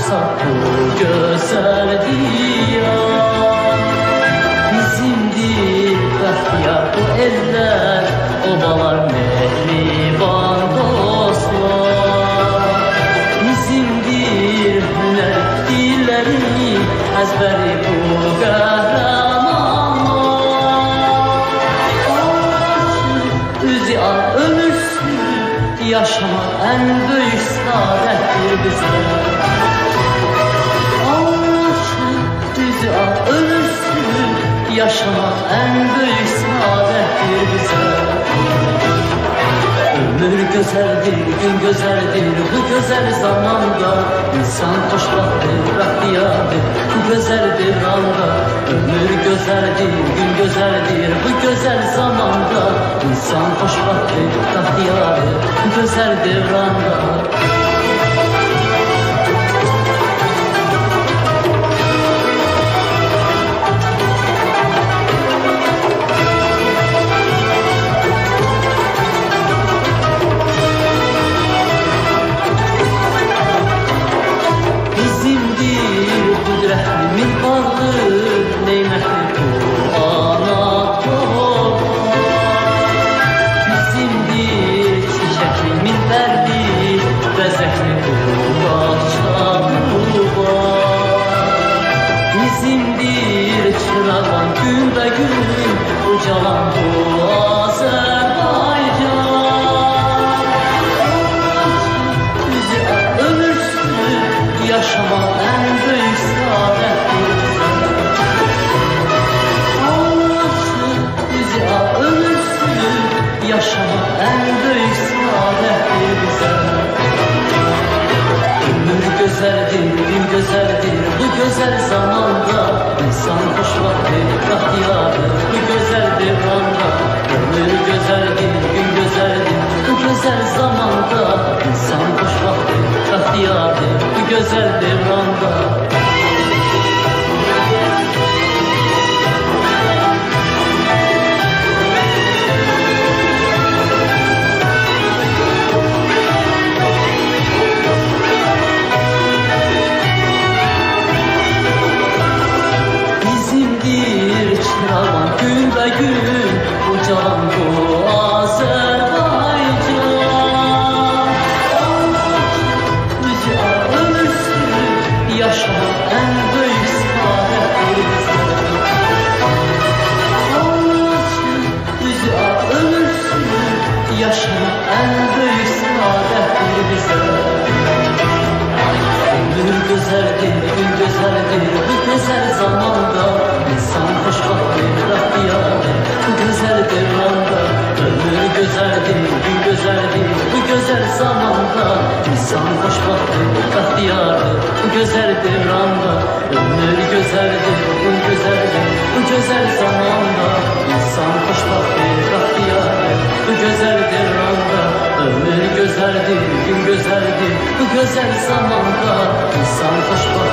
fırsat bu güzel diyar. Bizimdir bahtiyar bu eller, obalar mehriban dostlar. Bizimdir hüner dilleri, ezberi bu kahramanlar. Üzü al ölürsün, yaşamak en büyük saadettir bize. Üzü al ölürsün, yaşamak en büyük saadettir bize. Ömür güzeldir, gün güzeldir, bu güzel zamanda insan hoşbahtır, bahtiyardır, bu güzel bir anda. Ömür güzeldir, gün güzeldir, bu güzel zamanda insan hoşbahtır, bahtiyardır, bu güzel bir anda. Bizimdir çırağan gün be gün, ucalan bu Azerbaycan. Üzü al ölürsün, yaşamak en büyük saadettir bize. Üzü al ölürsün, yaşamak en büyük saadettir bize. Ömür güzeldir, gün güzeldir, bu güzel zamanda insan hoşbahtır, bahtiyardır, bu güzel bir anda. Ömür güzeldir, gün güzeldir, bu güzel zamanda insan hoşbahtır, bahtiyardır, bu güzel bir anda. Gün be gün ucalan bu Azerbaycan. Üzü al ölürsün, yaşamak en büyük saadettir bize. Üzü al ölürsün, yaşamak en büyük saadettir bize. Ömür güzeldir, gün güzeldir, bu güzel zamanda insan hoşbahtır, bahtiyardır, bu güzel bir anda. Ömür güzeldir, gün güzeldir, bu güzel zamanda insan hoşbahtır, bahtiyardır, bu güzel bir anda. Ömür güzeldir, gün güzeldir, bu güzel zamanda insan hoşbahtır, bahtiyardır, bu güzel bir anda. Ömür güzeldir, gün güzeldir, bu güzel zamanda insan hoşbahtır.